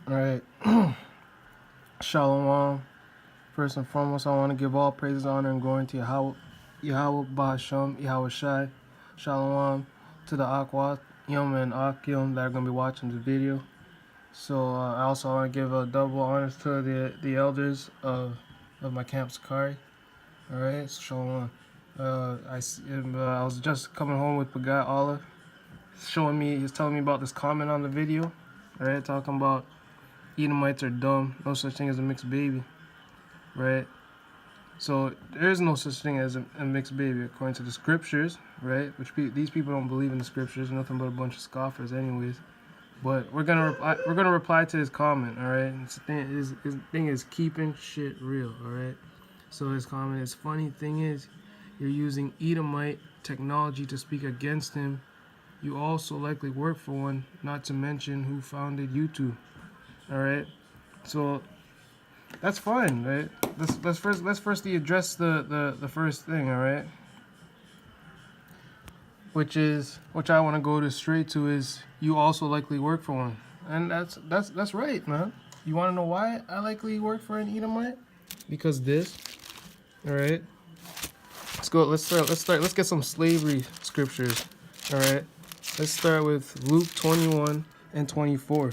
All right. Shalom. First and foremost, I want to give all praises, honor, and glory to Yahweh Bahasham, Yahweh Shai. Shalom to the Akwat, Yom, and Akim that are going to be watching the video. So I also want to give a double honors to the elders of my camp, Sakari. All right, so Shalom. I was just coming home with Bagat Allah, he's telling me about this comment on the video. All right, talking about Edomites are dumb, no such thing as a mixed baby, right? So there is no such thing as a mixed baby according to the scriptures, right? These people don't believe in the scriptures, nothing but a bunch of scoffers, anyways. But we're gonna reply to his comment, all right? His thing is keeping shit real, all right? So his comment is, funny thing is, you're using Edomite technology to speak against him. You also likely work for one, not to mention who founded YouTube. All right, so that's fine, right? Let's firstly address the first thing, all right? Which I want to go to straight to is, you also likely work for one, and that's right, man. You want to know why I likely work for an Edomite? Because this, all right. Let's go. Let's start. Let's get some slavery scriptures, all right. Let's start with Luke 21 and 24.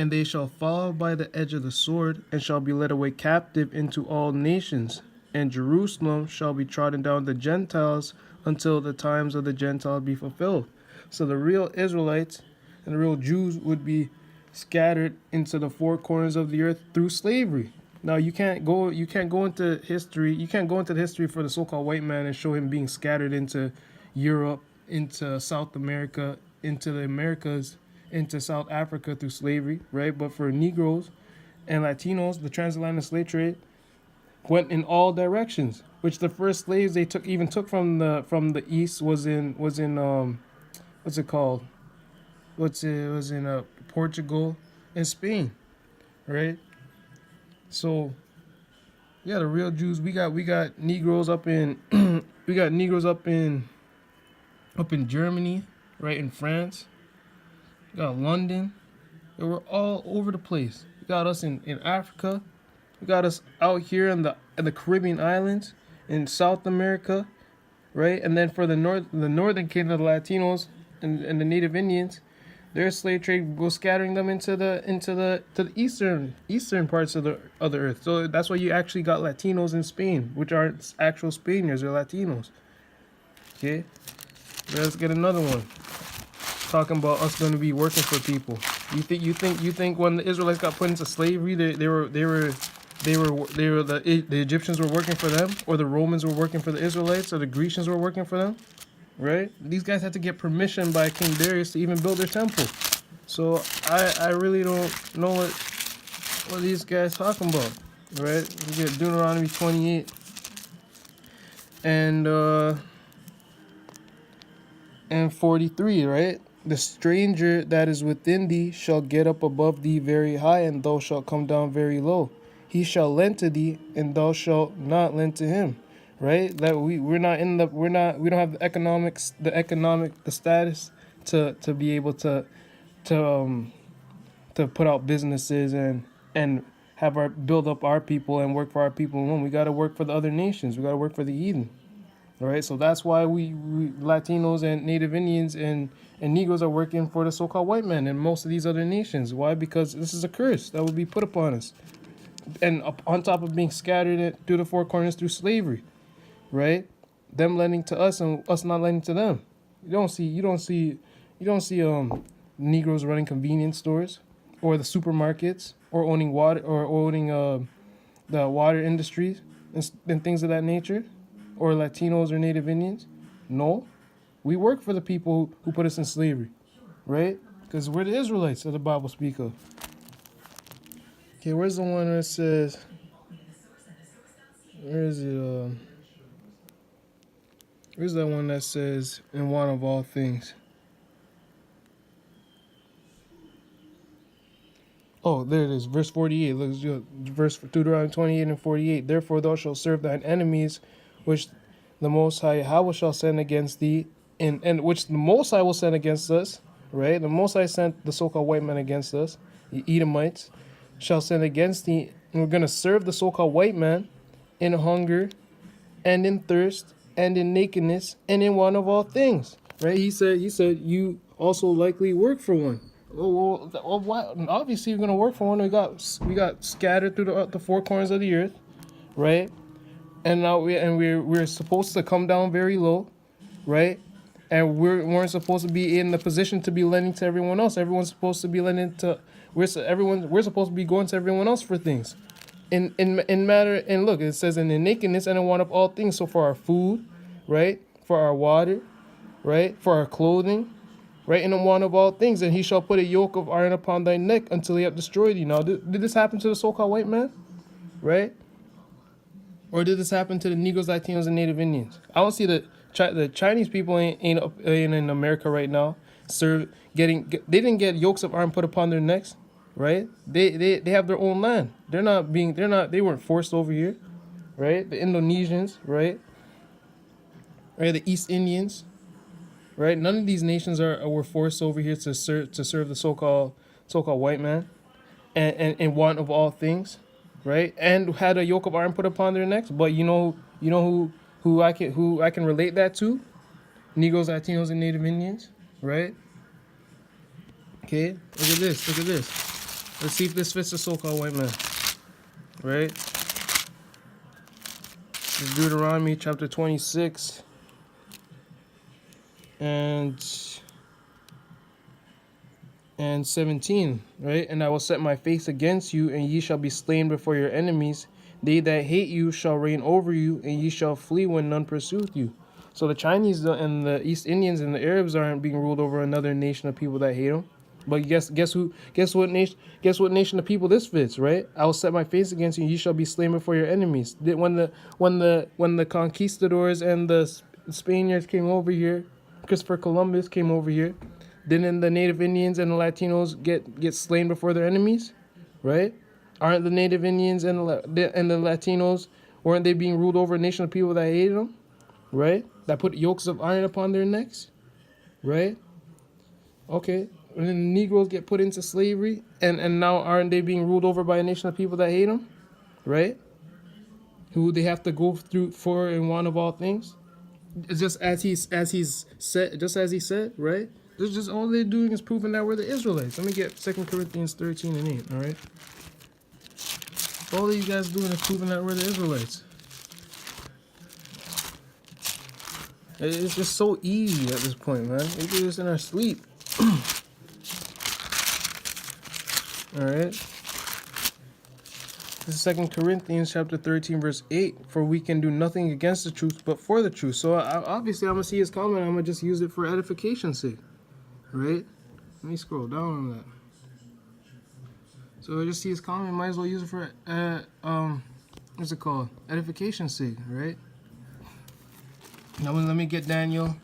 And they shall fall by the edge of the sword, and shall be led away captive into all nations. And Jerusalem shall be trodden down the Gentiles until the times of the Gentiles be fulfilled. So the real Israelites and the real Jews would be scattered into the four corners of the earth through slavery. Now you can't go into history. You can't go into the history for the so-called white man and show him being scattered into Europe, into South America, into the Americas, into South Africa through slavery, right? But for Negroes and Latinos, the transatlantic slave trade went in all directions. Which the first slaves they took from the east was in what's it called? It was in Portugal and Spain, right? So yeah, the real Jews, we got Negroes up in we got Negroes up in Germany, right, in France. We got London. They were all over the place. We got us in Africa. We got us out here in the Caribbean islands, in South America, right? And then for the northern kingdom, the Latinos and the Native Indians, their slave trade was scattering them into the eastern parts of the earth. So that's why you actually got Latinos in Spain, which aren't actual Spaniards, they're Latinos. Okay, let's get another one. Talking about us going to be working for people. You think when the Israelites got put into slavery, the Egyptians were working for them, or the Romans were working for the Israelites, or the Grecians were working for them, right? These guys had to get permission by King Darius to even build their temple. So I really don't know what these guys talking about, right? We get Deuteronomy 28 and 43, right? The stranger that is within thee shall get up above thee very high, and thou shalt come down very low. He shall lend to thee, and thou shalt not lend to him. Right? That we don't have the status to be able to put out businesses and build up our people and work for our people alone. We got to work for the other nations. We got to work for the heathen. All right, so that's why we Latinos and Native Indians and Negroes are working for the so-called white men and most of these other nations. Why? Because this is a curse that would be put upon us, and on top of being scattered through the four corners through slavery, right? Them lending to us and us not lending to them. You don't see Negroes running convenience stores or the supermarkets or owning water or owning the water industries and things of that nature. Or Latinos or Native Indians. No, we work for the people who put us in slavery, right? Because we're the Israelites that the Bible speaks of. Okay, where's the one that says, where is it? Where's that one that says, in one of all things? Oh, there it is, verse 48. Look, verse Deuteronomy 28 and 48. Therefore thou shalt serve thine enemies, which the Most High Yahweh shall send against thee, and which the Most High will send against us, right? The Most High sent the so-called white men against us, the Edomites, shall send against thee, and we're going to serve the so-called white man in hunger and in thirst and in nakedness and in want of all things. Right? He said, you also likely work for one. Well, why? Obviously, you're going to work for one. We got scattered through the four corners of the earth, right? And now we're supposed to come down very low, right? And weren't supposed to be in the position to be lending to everyone else. Everyone's supposed to be lending to we're supposed to be going to everyone else for things. In matter, and look, it says in the nakedness and in want of all things. So for our food, right? For our water, right? For our clothing, right? In the want of all things, and he shall put a yoke of iron upon thy neck until he have destroyed thee. Now, did this happen to the so-called white man, right? Or did this happen to the Negroes, Latinos, and Native Indians? I don't see the Chinese people ain't in America right now. They didn't get yokes of iron put upon their necks, right? They have their own land. They weren't forced over here, right? The Indonesians, right? Right, the East Indians, right? None of these nations were forced over here to serve the so-called white man, and in want of all things, right? And had a yoke of iron put upon their necks. But you know who I can relate that to? Negroes, Latinos, and Native Indians, right? Okay, look at this. Let's see if this fits the so-called white man, right? This is Deuteronomy chapter 26 and 17, right? And I will set my face against you, and ye shall be slain before your enemies. They that hate you shall reign over you, and ye shall flee when none pursueth you. So the Chinese and the East Indians and the Arabs aren't being ruled over another nation of people that hate them. But guess what nation of people this fits, right? I will set my face against you, and ye shall be slain before your enemies. When the conquistadors and the Spaniards came over here, Christopher Columbus came over here, didn't the Native Indians and the Latinos get slain before their enemies, right? Aren't the Native Indians and the Latinos, weren't they being ruled over a nation of people that hated them, right? That put yokes of iron upon their necks, right? Okay, and then the Negroes get put into slavery, and now aren't they being ruled over by a nation of people that hate them, right? Who they have to go through for and want of all things, just as he said, right? It's just all they're doing is proving that we're the Israelites. Let me get 2 Corinthians 13 and 8, all right? All these guys doing is proving that we're the Israelites. It's just so easy at this point, man. We do this in our sleep. All right. This is 2 Corinthians chapter 13, verse 8. For we can do nothing against the truth, but for the truth. So obviously, I'm going to see his comment. I'm going to just use it for edification's sake. Right? Let me scroll down on that. So I just see his comment. Might as well use it for, what's it called? Edification's sake, right? Now let me get Daniel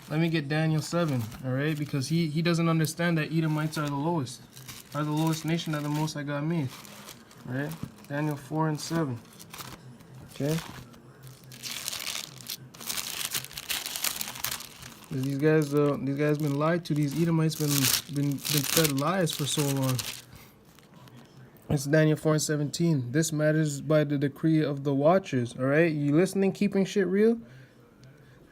7, all right? Because he doesn't understand that Edomites are the lowest nation that the Most High God made, right? Daniel 4 and 7, okay? These guys been lied to. These Edomites been fed lies for so long. It's Daniel 4 and 17. This matters by the decree of the watchers, all right? You listening, keeping shit real?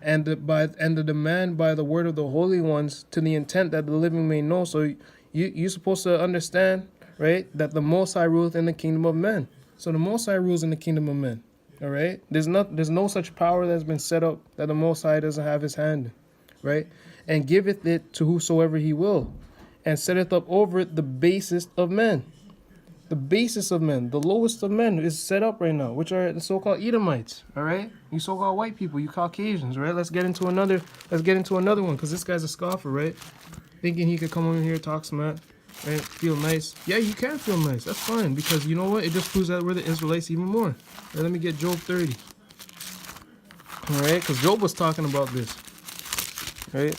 And the demand by the word of the holy ones, to the intent that the living may know. So you're supposed to understand, right, that the Most High ruleth in the kingdom of men. So the Most High rules in the kingdom of men, all right? There's no such power that's been set up that the Most High doesn't have his hand in, right? And giveth it to whosoever he will, and setteth up over it the basest of men. The basest of men, the lowest of men is set up right now, which are the so-called Edomites, all right? You so-called white people, you Caucasians, right? Let's get into another one, because this guy's a scoffer, right? Thinking he could come over here, talk smack, right? Feel nice. Yeah, you can feel nice. That's fine, because you know what? It just proves that we're the Israelites even more. Right, let me get Job 30. All right, because Job was talking about this, right?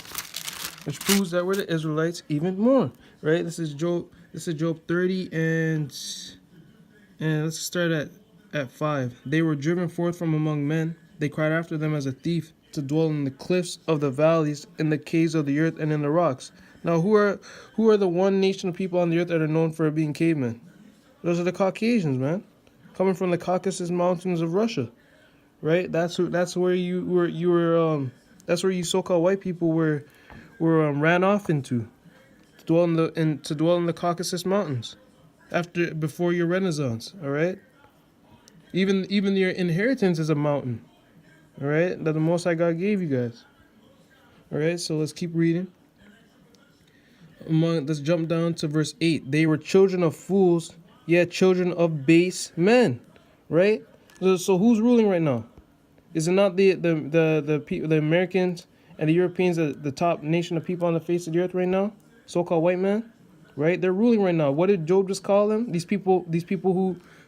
Which proves that we're the Israelites even more, right? This is Job 30, and let's start at 5. They were driven forth from among men. They cried after them as a thief, to dwell in the cliffs of the valleys, in the caves of the earth, and in the rocks. Now, who are the one nation of people on the earth that are known for being cavemen? Those are the Caucasians, man, coming from the Caucasus Mountains of Russia, right? That's where you were that's where you so-called white people were ran off into to dwell in the Caucasus Mountains before your Renaissance. All right, even your inheritance is a mountain. All right, that the Most High God gave you guys. All right, so let's keep reading. Let's jump down to verse 8. They were children of fools, yet children of base men. Right? So who's ruling right now? Is it not the Americans and the Europeans, the top nation of people on the face of the earth right now? So-called white men, right? They're ruling right now. What did Job just call them? These people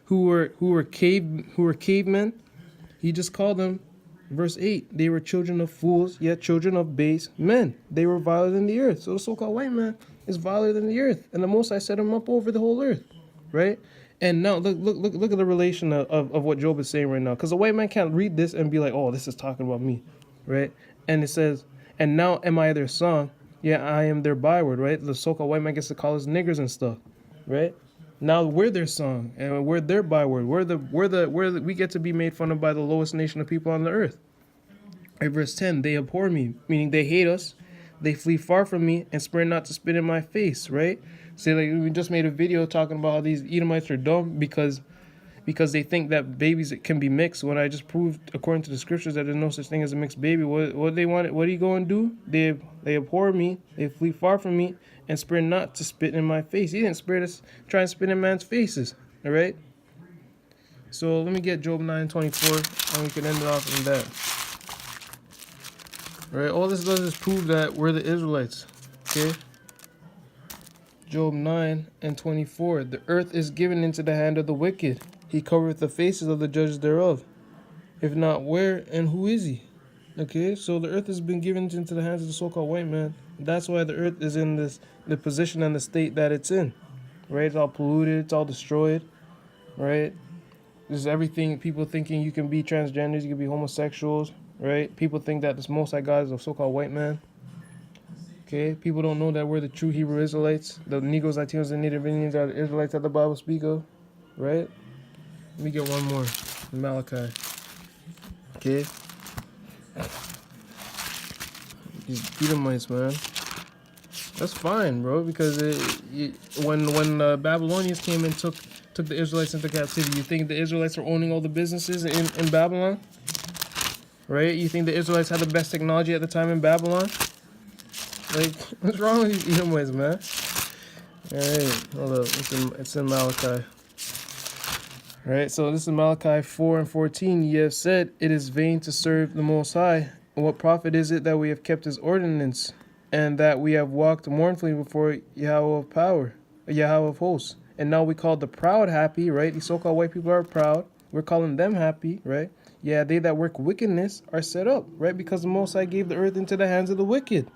who were cavemen. He just called them. Verse 8, they were children of fools, yet children of base men. They were viler than the earth. So the so-called white man is viler than the earth. And the Most High set him up over the whole earth, right? And now look at the relation of what Job is saying right now. Because the white man can't read this and be like, oh, this is talking about me, right? And it says, and now am I their song? Yeah, I am their byword, right? The so-called white man gets to call us niggers and stuff, right? Now we're their song and we're their byword. We get to be made fun of by the lowest nation of people on the earth. Right, verse 10, they abhor me, meaning they hate us. They flee far from me and spare not to spit in my face, right? So like we just made a video talking about how these Edomites are dumb because they think that babies can be mixed. When I just proved, according to the scriptures, that there's no such thing as a mixed baby. What they want? What are you going to do? They abhor me. They flee far from me and spare not to spit in my face. He didn't spare to try and spit in man's faces. All right. So let me get Job 9:24, and we can end it off in that. All right. All this does is prove that we're the Israelites. Okay. Job 9:24. The earth is given into the hand of the wicked. He covereth the faces of the judges thereof. If not, where and who is he? Okay, so the earth has been given into the hands of the so-called white man. That's why the earth is in the position and the state that it's in. Right? It's all polluted. It's all destroyed. Right? There's everything. People thinking you can be transgenders. You can be homosexuals. Right? People think that this Most High God is a so-called white man. Okay? People don't know that we're the true Hebrew Israelites. The Negroes, Latinos, and Native Indians are the Israelites that the Bible speaks of. Right? Let me get one more. Malachi. Okay? These Edomites, man. That's fine, bro, because when the Babylonians came and took the Israelites into captivity, you think the Israelites are owning all the businesses in Babylon? Right? You think the Israelites had the best technology at the time in Babylon? Like, what's wrong with these Edomites, man? Alright, hold up. It's in Malachi. Right, so this is Malachi 4:14. Ye have said, it is vain to serve the Most High. What profit is it that we have kept his ordinance, and that we have walked mournfully before Yahweh of power, Yahweh of hosts? And now we call the proud happy, right? These so-called white people are proud. We're calling them happy, right? Yeah, they that work wickedness are set up, right? Because the Most High gave the earth into the hands of the wicked.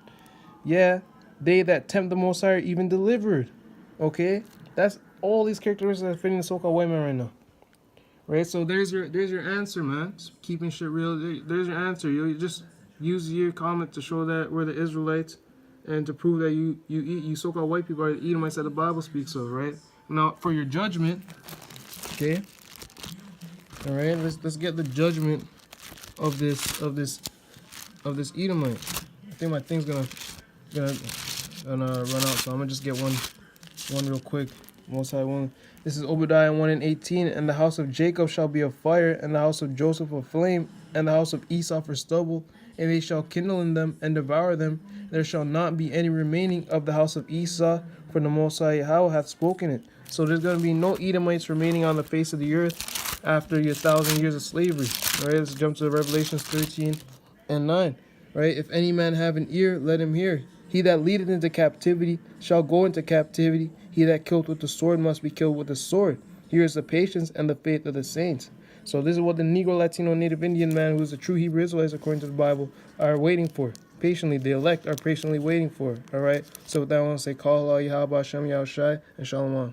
Yeah, they that tempt the Most High are even delivered. Okay? That's all these characteristics that are fitting the so-called white man right now. Right, so there's your answer, man. Just keeping shit real. There's your answer. You just use your comment to show that we're the Israelites, and to prove that you so-called white people are the Edomites that the Bible speaks of. Right now, for your judgment, okay. All right, let's get the judgment of this Edomite. I think my thing's gonna run out, so I'm gonna just get one real quick. Most High one. This is Obadiah 1:18. And the house of Jacob shall be a fire, and the house of Joseph a flame, and the house of Esau for stubble, and they shall kindle in them and devour them. There shall not be any remaining of the house of Esau, for the Most High Yahweh hath spoken it. So there's going to be no Edomites remaining on the face of the earth after your 1,000 years of slavery. All right, let's jump to Revelations 13:9. Right, if any man have an ear, let him hear. He that leadeth into captivity shall go into captivity. He that killed with the sword must be killed with the sword. Here is the patience and the faith of the saints. So this is what the Negro, Latino, Native Indian man, who is a true Hebrew Israelite according to the Bible, are waiting for. Patiently, the elect are patiently waiting for. All right. So with that, I want to say, Call Allah, Yahweh, Hashem, Yahushai, and Shalom.